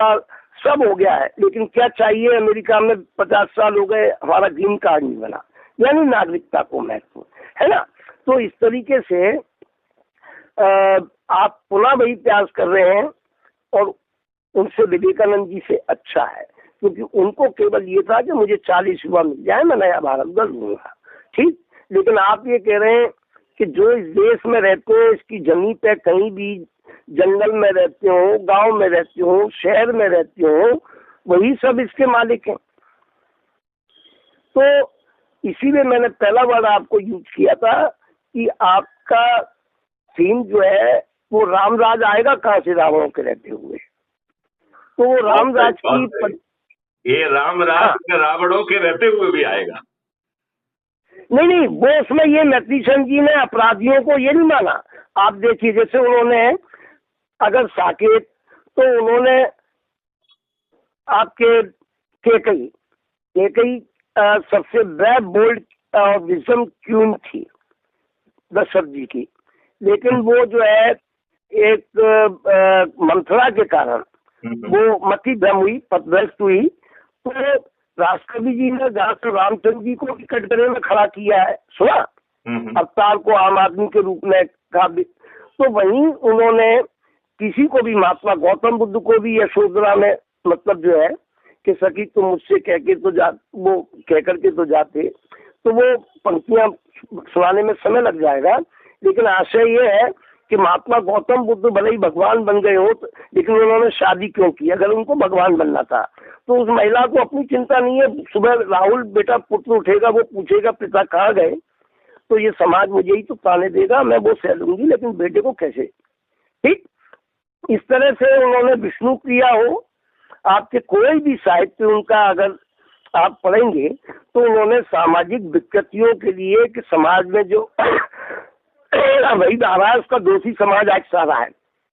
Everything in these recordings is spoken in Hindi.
सब हो गया है, लेकिन क्या चाहिए, अमेरिका में 50 साल हो गए, हमारा ग्रीन कार्ड नहीं बना, यानी नागरिकता को महत्व है ना। तो इस तरीके से आप पुनः वही प्रयास कर रहे हैं, और उनसे विवेकानंद जी से अच्छा है, क्योंकि उनको केवल ये था कि मुझे 40 युवा मिल जाए, मैं नया भारत गढ़ लूंगा, ठीक। लेकिन आप ये कह रहे हैं कि जो इस देश में रहते हो, इसकी जमीन पे कहीं भी जंगल में रहते हो, गांव में रहते हो, शहर में रहते हो, वही सब इसके मालिक हैं। तो इसीलिए मैंने पहला वर्ड आपको यूज किया था कि आपका थीम जो है वो रामराज आएगा कहाँ से रावणों के रहते हुए। तो वो रामराज की ये रामराज रावणों के रहते हुए भी आएगा। नहीं, वो उसमें ये नतीशन जी ने अपराधियों को ये नहीं माना। आप देखिए, जैसे उन्होंने अगर साकेत, तो उन्होंने आपके केकई सबसे वेब बोल्ड विजडम क्वीन थी दशरथ जी की, लेकिन वो जो है एक मंथरा के कारण वो मति भ्रम हुई, पथभ्रष्ट हुई। तो राष्ट्रपति जी ने डॉक्टर रामचंद्र जी को कटघरे में खड़ा किया है, सुना, अवतार को आम आदमी के रूप में कहा। तो वहीं उन्होंने किसी को भी, महात्मा गौतम बुद्ध को भी यशोधरा में मतलब जो है कि सखी तुम मुझसे कह के तो जा, वो कह करके तो जाते। तो वो पंक्तियां सुनाने में समय लग जाएगा, लेकिन आशय ये है कि महात्मा गौतम बुद्ध भले ही भगवान बन गए हो, लेकिन उन्होंने शादी क्यों की? अगर उनको भगवान बनना था तो उस महिला को अपनी चिंता नहीं है। सुबह राहुल बेटा पुत्र उठेगा, वो पूछेगा पिता कहाँ गए, तो ये समाज मुझे ही तो ताने देगा, मैं वो सह लूंगी, लेकिन बेटे को कैसे, ठीक। इस तरह से उन्होंने विष्णु प्रिया हो। आपके कोई भी साहित्य उनका अगर आप पढ़ेंगे तो उन्होंने सामाजिक विकृतियों के लिए कि समाज में जो वही धारा है उसका दोषी समाज आज सारा है।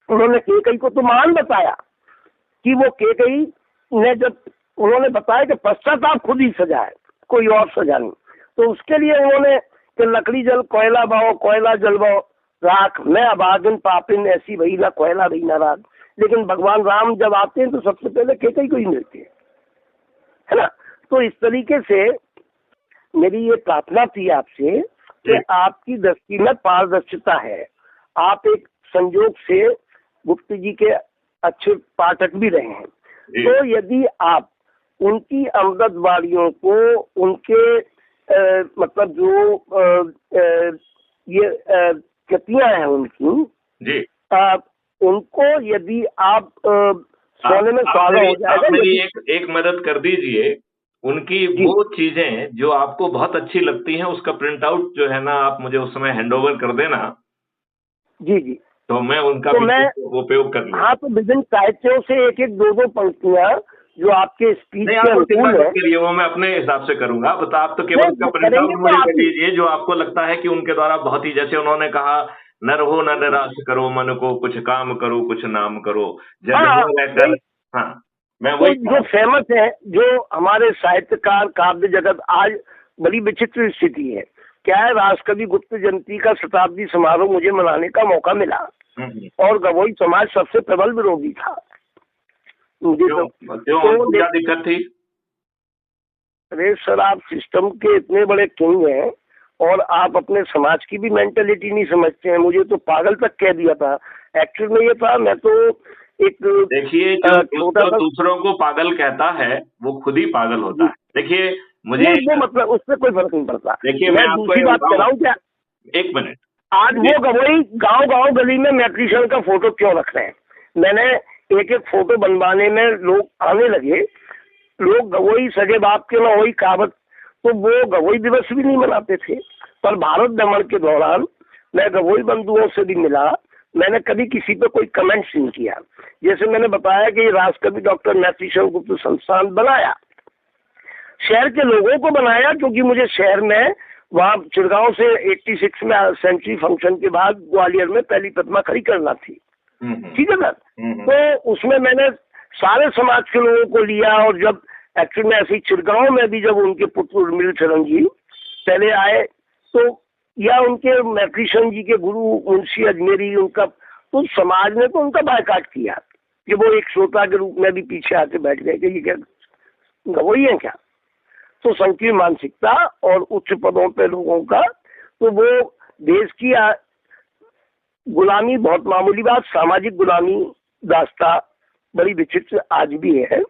उन्होंने केकई को तो महान बताया कि वो केकई ने जब उन्होंने बताया कि पश्चाताप खुद ही सजा है, कोई और सजा नहीं, तो उसके लिए उन्होंने कि लकड़ी जल कोयला बाओ, कोयला जल बाओ राख, मैं अभागिन पापिन ऐसी वही ना कोयला वही ना राख। लेकिन भगवान राम जब आते हैं तो सबसे पहले केकई को ही मिलते हैं, है ना। तो इस तरीके से मेरी ये प्रार्थना थी आपसे कि आपकी दृष्टि में पारदर्शिता है, आप एक संजोग से गुप्त जी के अच्छे पाठक भी रहे हैं, तो यदि आप उनकी अमददवारियों को, उनके मतलब जो ये कृतियां हैं उनकी जी, उनको यदि आप सोने में सुहागा हो जाएगा। मेरी एक मदद कर दीजिए, उनकी वो चीजें जो आपको बहुत अच्छी लगती हैं उसका प्रिंट आउट जो है ना आप मुझे उस समय हैंडओवर कर देना। जी, तो मैं उनका उपयोग कर लूँ। हाँ, तो विभिन्न साहित्यों से एक एक दो पंक्तियां जो आपके स्पीच के अनुकूल है, वो मैं अपने हिसाब से करूंगा। आप तो केवल उसका प्रिंट आउट मुझे कर दीजिए जो आपको लगता है कि उनके द्वारा बहुत ही, जैसे उन्होंने कहा नर हो न निराश करो मन को, कुछ काम करो कुछ नाम करो, हाँ मैं वही जो फेमस है, जो हमारे साहित्यकार काव्य जगत आज बड़ी विचित्र स्थिति है। क्या है, राष्ट्रकवि गुप्त जयंती का शताब्दी समारोह मुझे मनाने का मौका मिला और गवोई समाज सबसे प्रबल विरोधी था। मुझे तो क्या दिक्कत थी? अरे सर, आप सिस्टम के इतने बड़े किंग हैं और आप अपने समाज की भी मेंटेलिटी नहीं समझते हैं। मुझे तो पागल तक कह दिया था। एक्चुअली में ये था, मैं तो एक, देखिए जो दूसरों को पागल कहता है वो खुद ही पागल होता है। देखिए मुझे वो मतलब उससे कोई फर्क नहीं पड़ता। देखिए मैं दूसरी बात कर रहा हूँ, क्या एक मिनट, आज वो गवई गांव गली में मैट्रिशन का फोटो क्यों रख रहे हैं? मैंने एक एक फोटो बनवाने में लोग आने लगे, लोग गवई सगे बाप के ना वही कहावत, तो वो गवई दिवस भी नहीं मनाते थे। पर भारत भ्रमण के दौरान मैं गवई बंधुओं से भी मिला, मैंने कभी किसी पे कोई कमेंट्स नहीं किया। जैसे मैंने बताया कि राष्ट्रकवि डॉक्टर मैत्रीशरण गुप्त संस्थान बनाया, शहर के लोगों को बनाया, क्योंकि मुझे शहर में वहाँ चिड़गांव से 86 में सेंचुरी फंक्शन के बाद ग्वालियर में पहली प्रतिमा खड़ी करना थी, ठीक है ना। तो उसमें मैंने सारे समाज के लोगों को लिया, और जब एक्चुअली में ऐसे ही चिड़गांव में भी जब उनके पुत्र उर्मिल शरण जी पहले आए, तो या उनके मैत्रीशरण जी के गुरु मुंशी अजमेरी, उनका तो समाज ने तो उनका बायकाट किया। कि वो एक श्रोता के रूप में भी पीछे आके बैठ गए कि ये क्या गवई है क्या। तो संकीर्ण मानसिकता और उच्च पदों पे लोगों का, तो वो देश की गुलामी बहुत मामूली बात, सामाजिक गुलामी दास्ता बड़ी विचित्र आज भी है।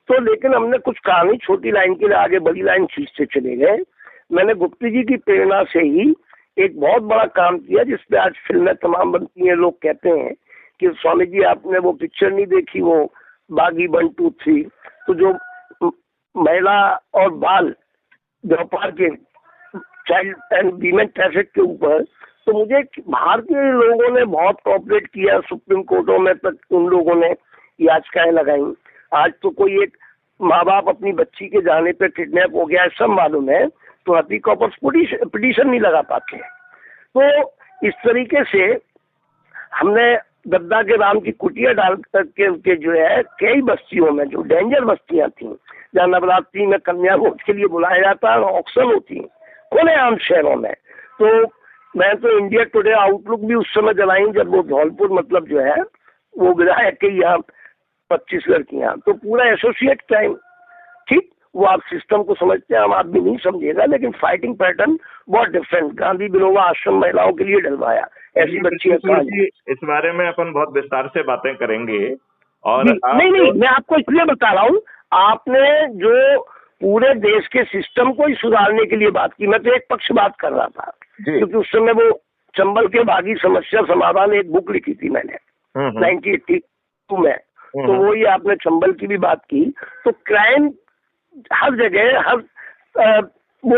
तो लेकिन हमने कुछ कहा नहीं, छोटी लाइन के लिए आगे बड़ी लाइन खींचते चले गए। मैंने गुप्ती जी की प्रेरणा से ही एक बहुत बड़ा काम किया जिसपे आज फिल्में तमाम बनती हैं। लोग कहते हैं कि स्वामी जी आपने वो पिक्चर नहीं देखी, वो बागी 1, 2, 3, तो जो महिला और बाल व्यापार के, चाइल्ड एंड वीमेन ट्रैफिक के ऊपर, तो मुझे भारतीय लोगों ने बहुत कॉपरेट किया, सुप्रीम कोर्टों में तक उन लोगों ने याचिकाएं लगाई। आज तो कोई एक माँ बाप अपनी बच्ची के जाने पे किडनैप हो गया है सब मालूम है, तो हैप्पी कॉपर्स पिटीशन नहीं लगा पाते हैं। तो इस तरीके से हमने गद्दा के राम की कुटिया डाल करके जो है कई बस्तियों में, जो डेंजर बस्तियां थी, जहाँ नवरात्रि में कन्या भोज के लिए बुलाया जाता है, ऑक्शन होती है खुलेआम शहरों में। तो मैं तो इंडिया टुडे आउटलुक भी उस समय जलाई जब वो धौलपुर मतलब जो है वो विधायक के यहाँ 25 लड़कियां, तो पूरा एसोसिएट क्राइम। ठीक, वो आप सिस्टम को समझते हैं, हम आप भी नहीं समझेगा, लेकिन फाइटिंग पैटर्न बहुत डिफरेंट। गांधी विनोबा आश्रम महिलाओं के लिए डलवाया, ऐसी बच्चियां। इस बारे में अपन बहुत विस्तार से बातें करेंगे। और नहीं, मैं आपको इसलिए बता रहा हूँ, आपने जो पूरे देश के सिस्टम को ही सुधारने के लिए बात की, मैं तो एक पक्ष बात कर रहा था, क्योंकि उस समय वो चंबल के बागी समस्या समाधान एक बुक लिखी थी मैंने 1982 में, तो वो ही आपने चंबल की भी बात की। तो क्राइम हर जगह, हर वो